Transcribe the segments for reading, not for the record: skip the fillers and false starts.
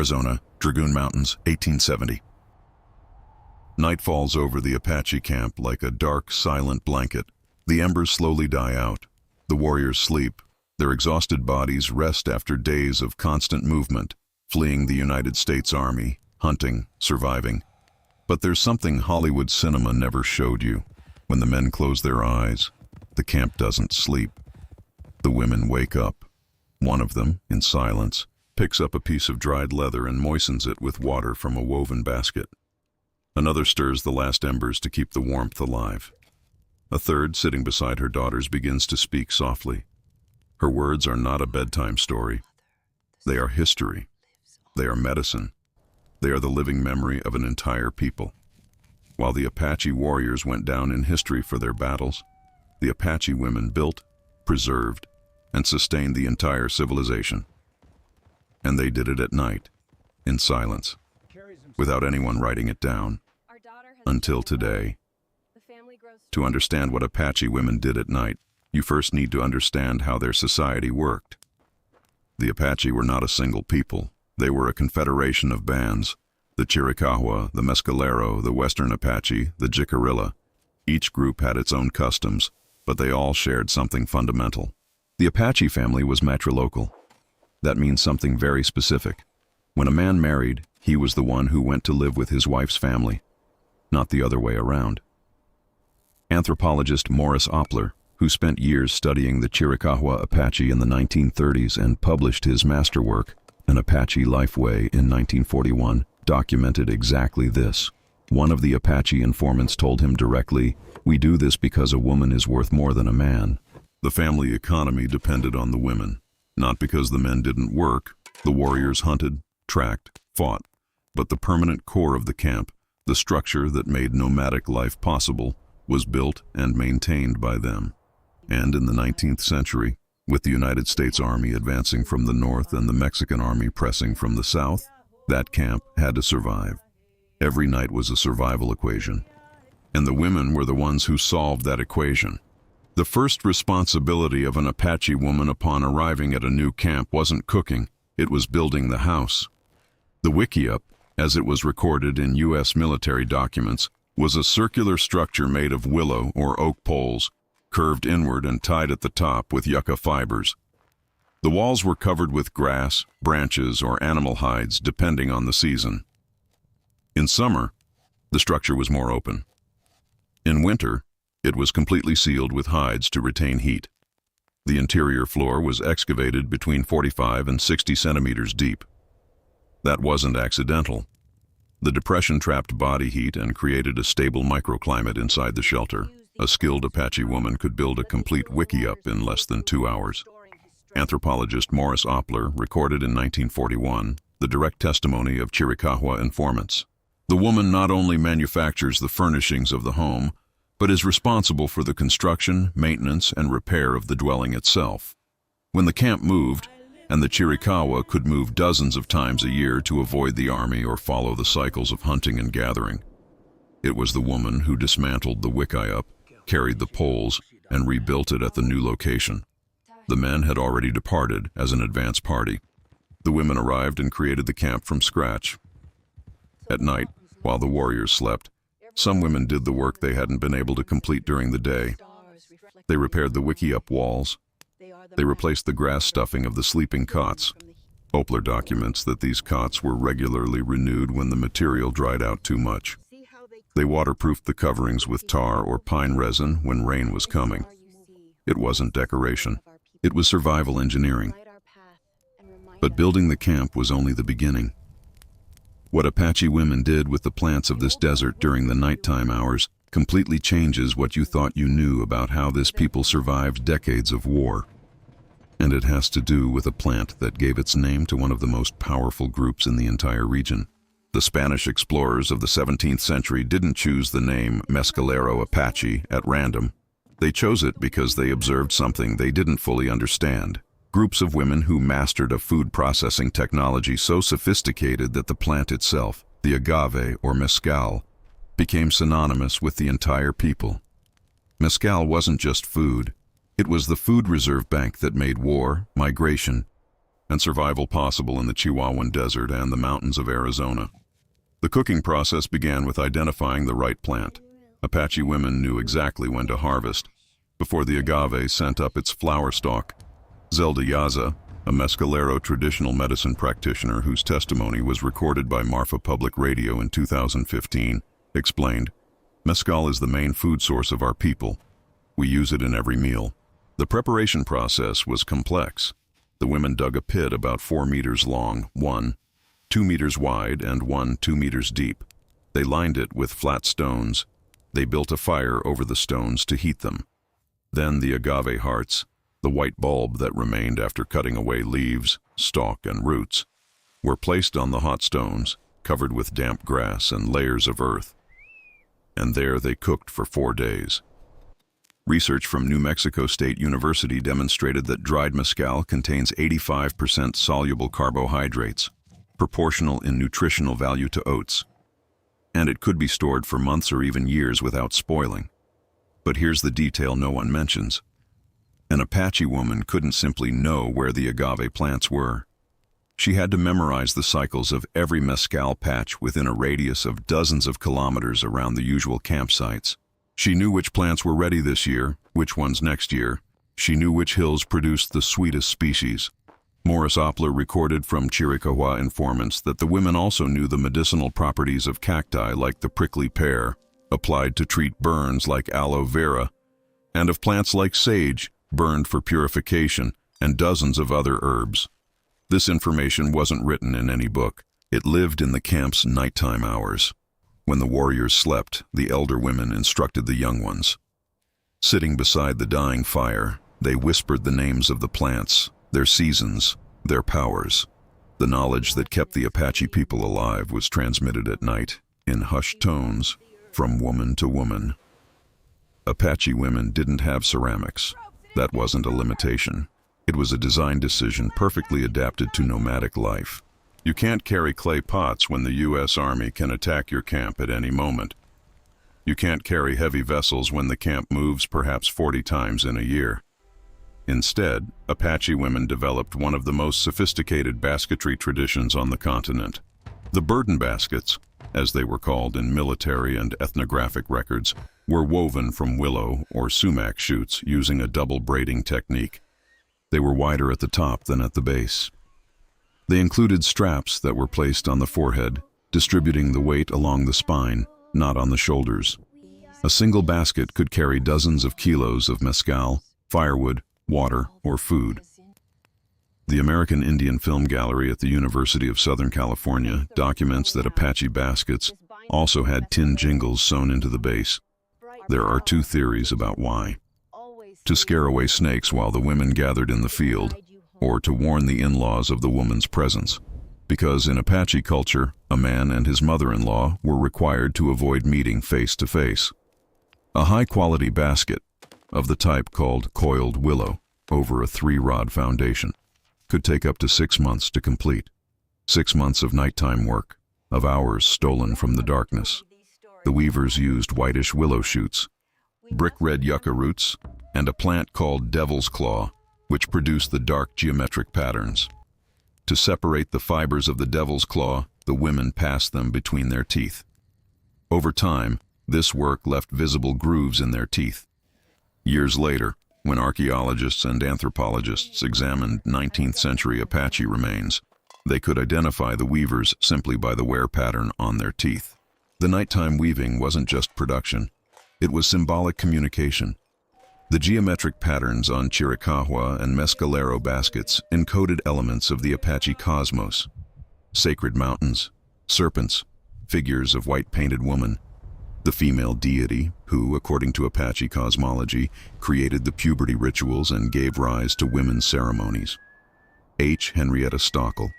Arizona, Dragoon Mountains, 1870. Night falls over the Apache camp like a dark, silent blanket. The embers slowly die out. The warriors sleep. Their exhausted bodies rest after days of constant movement, fleeing the United States Army, hunting, surviving. But there's something Hollywood cinema never showed you. When the men close their eyes, the camp doesn't sleep. The women wake up. One of them, in silence, picks up a piece of dried leather and moistens it with water from a woven basket. Another stirs the last embers to keep the warmth alive. A third, sitting beside her daughters, begins to speak softly. Her words are not a bedtime story. They are history. They are medicine. They are the living memory of an entire people. While the Apache warriors went down in history for their battles, the Apache women built, preserved, and sustained the entire civilization. And they did it at night, in silence, without anyone writing it down, until today. To understand what Apache women did at night, you first need to understand how their society worked. The Apache were not a single people. They were a confederation of bands: the Chiricahua, the Mescalero, the Western Apache, the Jicarilla. Each group had its own customs, but they all shared something fundamental. The Apache family was matrilocal. That means something very specific. When a man married, he was the one who went to live with his wife's family, not the other way around. Anthropologist Morris Opler, who spent years studying the Chiricahua Apache in the 1930s and published his masterwork, An Apache Lifeway, in 1941, documented exactly this. One of the Apache informants told him directly, "We do this because a woman is worth more than a man." The family economy depended on the women, not because the men didn't work. The warriors hunted, tracked, fought, but the permanent core of the camp, the structure that made nomadic life possible, was built and maintained by them. And in the 19th century, with the United States Army advancing from the north and the Mexican Army pressing from the south, that camp had to survive. Every night was a survival equation. And the women were the ones who solved that equation. The first responsibility of an Apache woman upon arriving at a new camp wasn't cooking, it was building the house. The wickiup, as it was recorded in U.S. military documents, was a circular structure made of willow or oak poles, curved inward and tied at the top with yucca fibers. The walls were covered with grass, branches, or animal hides, depending on the season. In summer, the structure was more open. In winter, it was completely sealed with hides to retain heat. The interior floor was excavated between 45 and 60 centimeters deep. That wasn't accidental. The depression trapped body heat and created a stable microclimate inside the shelter. A skilled Apache woman could build a complete wickiup in less than 2 hours. Anthropologist Morris Opler recorded in 1941 the direct testimony of Chiricahua informants. The woman not only manufactures the furnishings of the home, but is responsible for the construction, maintenance, and repair of the dwelling itself. When the camp moved, and the Chiricahua could move dozens of times a year to avoid the army or follow the cycles of hunting and gathering, it was the woman who dismantled the wickiup, carried the poles, and rebuilt it at the new location. The men had already departed as an advance party. The women arrived and created the camp from scratch. At night, while the warriors slept, some women did the work they hadn't been able to complete during the day. They repaired the wickiup walls. They replaced the grass stuffing of the sleeping cots. Opler documents that these cots were regularly renewed when the material dried out too much. They waterproofed the coverings with tar or pine resin when rain was coming. It wasn't decoration. It was survival engineering. But building the camp was only the beginning. What Apache women did with the plants of this desert during the nighttime hours completely changes what you thought you knew about how this people survived decades of war. And it has to do with a plant that gave its name to one of the most powerful groups in the entire region. The Spanish explorers of the 17th century didn't choose the name Mescalero Apache at random. They chose it because they observed something they didn't fully understand. Groups of women who mastered a food processing technology so sophisticated that the plant itself, the agave or mezcal, became synonymous with the entire people. Mezcal wasn't just food. It was the food reserve bank that made war, migration, and survival possible in the Chihuahuan Desert and the mountains of Arizona. The cooking process began with identifying the right plant. Apache women knew exactly when to harvest. Before the agave sent up its flower stalk, Zelda Yaza, a Mescalero traditional medicine practitioner whose testimony was recorded by Marfa Public Radio in 2015, explained, "Mescal is the main food source of our people. We use it in every meal." The preparation process was complex. The women dug a pit about 4 meters long, 2 meters wide, and 2 meters deep. They lined it with flat stones. They built a fire over the stones to heat them. Then the agave hearts, the white bulb that remained after cutting away leaves, stalk, and roots, were placed on the hot stones, covered with damp grass and layers of earth. And there they cooked for 4 days. Research from New Mexico State University demonstrated that dried mescal contains 85% soluble carbohydrates, proportional in nutritional value to oats. And it could be stored for months or even years without spoiling. But here's the detail no one mentions. An Apache woman couldn't simply know where the agave plants were. She had to memorize the cycles of every mescal patch within a radius of dozens of kilometers around the usual campsites. She knew which plants were ready this year, which ones next year. She knew which hills produced the sweetest species. Morris Opler recorded from Chiricahua informants that the women also knew the medicinal properties of cacti like the prickly pear, applied to treat burns like aloe vera, and of plants like sage, burned for purification, and dozens of other herbs. This information wasn't written in any book. It lived in the camp's nighttime hours. When the warriors slept, the elder women instructed the young ones. Sitting beside the dying fire, they whispered the names of the plants, their seasons, their powers. The knowledge that kept the Apache people alive was transmitted at night, in hushed tones, from woman to woman. Apache women didn't have ceramics. That wasn't a limitation. It was a design decision perfectly adapted to nomadic life. You can't carry clay pots when the U.S. Army can attack your camp at any moment. You can't carry heavy vessels when the camp moves perhaps 40 times in a year. Instead, Apache women developed one of the most sophisticated basketry traditions on the continent. The burden baskets, as they were called in military and ethnographic records, were woven from willow or sumac shoots using a double braiding technique. They were wider at the top than at the base. They included straps that were placed on the forehead, distributing the weight along the spine, not on the shoulders. A single basket could carry dozens of kilos of mescal, firewood, water, or food. The American Indian Film Gallery at the University of Southern California documents that Apache baskets also had tin jingles sewn into the base. There are 2 theories about why. To scare away snakes while the women gathered in the field, or to warn the in-laws of the woman's presence. Because in Apache culture, a man and his mother-in-law were required to avoid meeting face to face. A high-quality basket, of the type called coiled willow, over a 3-rod foundation, could take up to 6 months to complete. 6 months of nighttime work, of hours stolen from the darkness. The weavers used whitish willow shoots, brick red yucca roots, and a plant called devil's claw, which produced the dark geometric patterns. To separate the fibers of the devil's claw, the women passed them between their teeth. Over time, this work left visible grooves in their teeth. Years later, when archaeologists and anthropologists examined 19th century Apache remains, they could identify the weavers simply by the wear pattern on their teeth. The nighttime weaving wasn't just production, it was symbolic communication. The geometric patterns on Chiricahua and Mescalero baskets encoded elements of the Apache cosmos: sacred mountains, serpents, figures of white-painted women, the female deity who, according to Apache cosmology, created the puberty rituals and gave rise to women's ceremonies. H. Henrietta Stockel,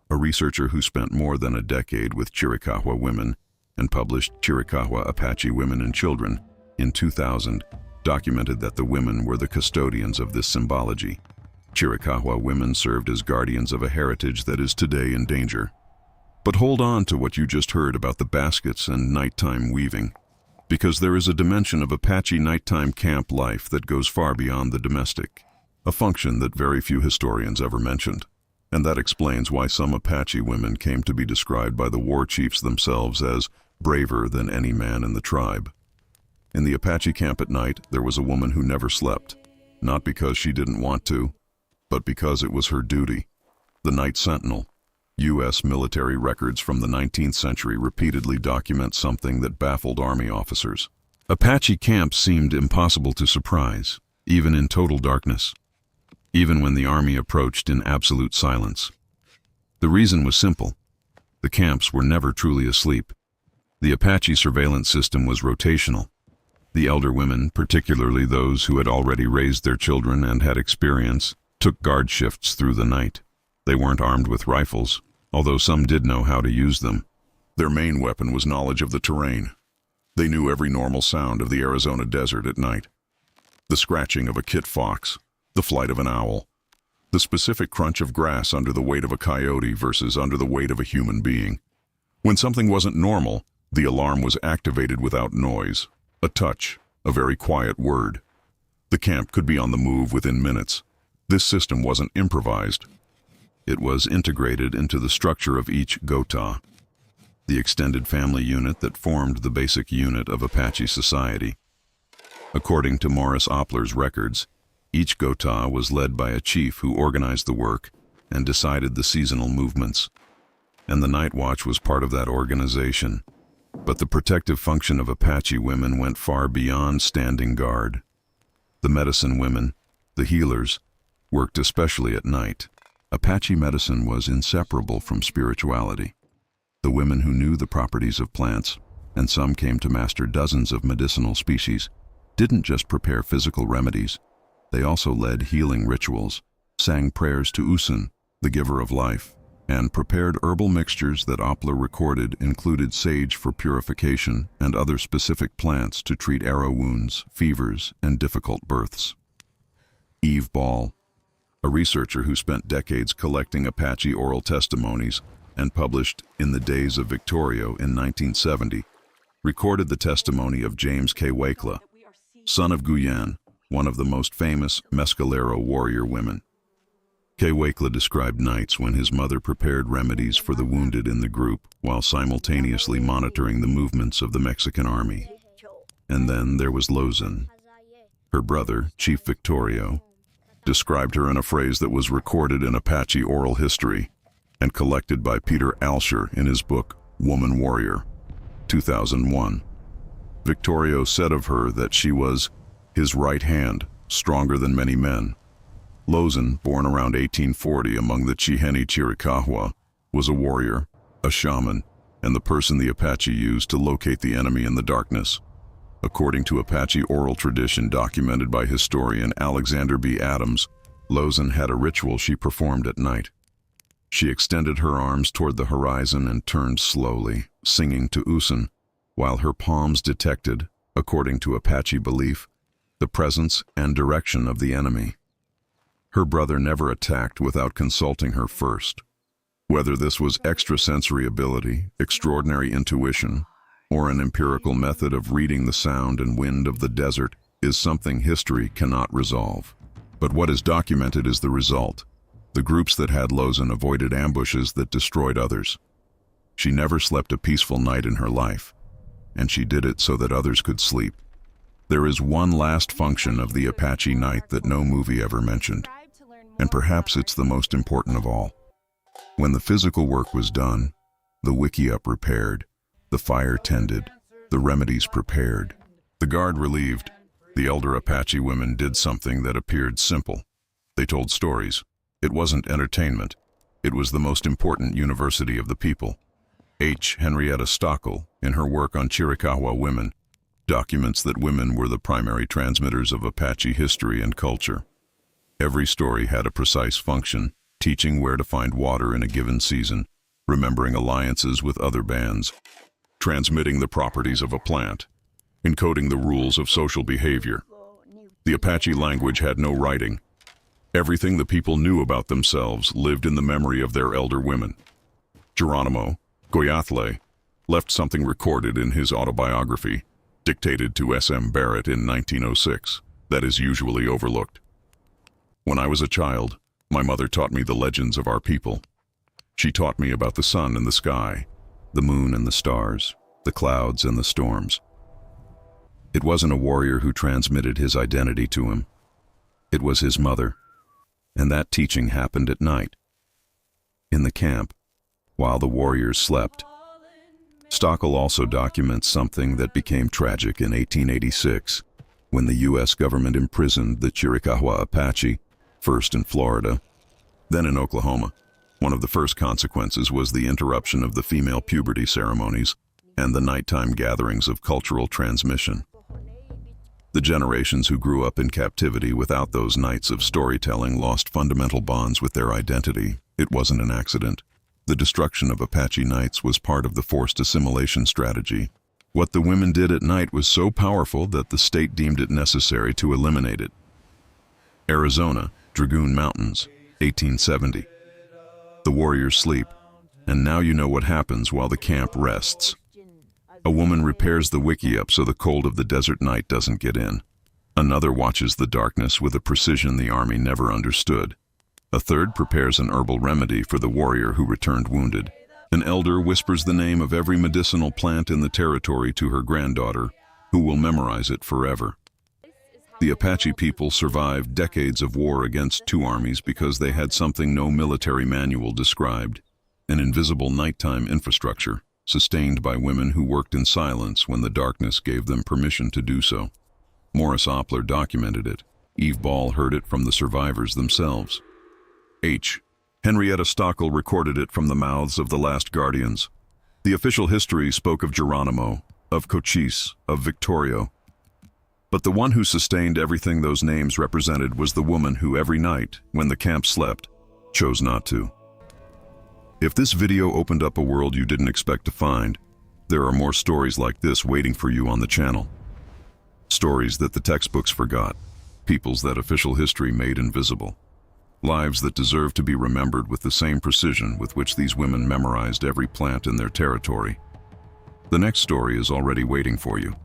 a researcher who spent more than a decade with Chiricahua women and published Chiricahua Apache Women and Children in 2000, documented that the women were the custodians of this symbology. Chiricahua women served as guardians of a heritage that is today in danger. But hold on to what you just heard about the baskets and nighttime weaving, because there is a dimension of Apache nighttime camp life that goes far beyond the domestic, a function that very few historians ever mentioned. And that explains why some Apache women came to be described by the war chiefs themselves as braver than any man in the tribe. In the Apache camp at night, there was a woman who never slept, not because she didn't want to, but because it was her duty. The Night Sentinel. U.S. military records from the 19th century repeatedly document something that baffled Army officers. Apache camps seemed impossible to surprise, even in total darkness, even when the Army approached in absolute silence. The reason was simple. The camps were never truly asleep. The Apache surveillance system was rotational. The elder women, particularly those who had already raised their children and had experience, took guard shifts through the night. They weren't armed with rifles, although some did know how to use them. Their main weapon was knowledge of the terrain. They knew every normal sound of the Arizona desert at night. The scratching of a kit fox, the flight of an owl, the specific crunch of grass under the weight of a coyote versus under the weight of a human being. When something wasn't normal, the alarm was activated without noise, a touch, a very quiet word. The camp could be on the move within minutes. This system wasn't improvised. It was integrated into the structure of each Gotha, the extended family unit that formed the basic unit of Apache society. According to Morris Opler's records, each Gotha was led by a chief who organized the work and decided the seasonal movements. And the night watch was part of that organization. But the protective function of Apache women went far beyond standing guard. The medicine women, the healers, worked especially at night. Apache medicine was inseparable from spirituality. The women who knew the properties of plants, and some came to master dozens of medicinal species, didn't just prepare physical remedies. They also led healing rituals, sang prayers to Usun, the giver of life, and prepared herbal mixtures that Opler recorded included sage for purification and other specific plants to treat arrow wounds, fevers, and difficult births. Eve Ball, a researcher who spent decades collecting Apache oral testimonies and published In the Days of Victorio in 1970, recorded the testimony of James K. Wakela, son of Guyane, one of the most famous Mescalero warrior women. K. Wakela described nights when his mother prepared remedies for the wounded in the group while simultaneously monitoring the movements of the Mexican army. And then there was Lozin. Her brother, Chief Victorio, described her in a phrase that was recorded in Apache oral history and collected by Peter Alsher in his book Woman Warrior, 2001. Victorio said of her that she was his right hand, stronger than many men. Lozin, born around 1840 among the Chiheni Chiricahua, was a warrior, a shaman, and the person the Apache used to locate the enemy in the darkness. According to Apache oral tradition documented by historian Alexander B. Adams, Lozin had a ritual she performed at night. She extended her arms toward the horizon and turned slowly, singing to Usun, while her palms detected, according to Apache belief, the presence and direction of the enemy. Her brother never attacked without consulting her first. Whether this was extrasensory ability, extraordinary intuition, or an empirical method of reading the sound and wind of the desert is something history cannot resolve. But what is documented is the result. The groups that had Lozin avoided ambushes that destroyed others. She never slept a peaceful night in her life, and she did it so that others could sleep. There is one last function of the Apache night that no movie ever mentioned, and perhaps it's the most important of all. When the physical work was done, the wickiup repaired, the fire tended, the remedies prepared, the guard relieved, the elder Apache women did something that appeared simple. They told stories. It wasn't entertainment. It was the most important university of the people. H. Henrietta Stockel, in her work on Chiricahua women, documents that women were the primary transmitters of Apache history and culture. Every story had a precise function, teaching where to find water in a given season, remembering alliances with other bands, transmitting the properties of a plant, encoding the rules of social behavior. The Apache language had no writing. Everything the people knew about themselves lived in the memory of their elder women. Geronimo Goyathale left something recorded in his autobiography, dictated to S.M. Barrett in 1906, that is usually overlooked. When I was a child, My mother taught me the legends of our people. She taught me about the sun and the sky, the moon and the stars, the clouds and the storms. It wasn't a warrior who transmitted his identity to him. It was his mother, and that teaching happened at night, in the camp, while the warriors slept. Stockel also documents something that became tragic in 1886, when the U.S. government imprisoned the Chiricahua Apache, first in Florida, then in Oklahoma. One of the first consequences was the interruption of the female puberty ceremonies and the nighttime gatherings of cultural transmission. The generations who grew up in captivity without those nights of storytelling lost fundamental bonds with their identity. It wasn't an accident. The destruction of Apache nights was part of the forced assimilation strategy. What the women did at night was so powerful that the state deemed it necessary to eliminate it. Arizona, Dragoon Mountains, 1870. The warriors sleep, and now you know what happens while the camp rests. A woman repairs the wickiup so the cold of the desert night doesn't get in. Another watches the darkness with a precision the army never understood. A third prepares an herbal remedy for the warrior who returned wounded. An elder whispers the name of every medicinal plant in the territory to her granddaughter, who will memorize it forever. The Apache people survived decades of war against two armies because they had something no military manual described: an invisible nighttime infrastructure, sustained by women who worked in silence when the darkness gave them permission to do so. Morris Opler documented it. Eve Ball heard it from the survivors themselves. Henrietta Stockel recorded it from the mouths of the last guardians. The official history spoke of Geronimo, of Cochise, of Victorio. But the one who sustained everything those names represented was the woman who every night, when the camp slept, chose not to. If this video opened up a world you didn't expect to find, there are more stories like this waiting for you on the channel. Stories that the textbooks forgot, peoples that official history made invisible. Lives that deserve to be remembered with the same precision with which these women memorized every plant in their territory. The next story is already waiting for you.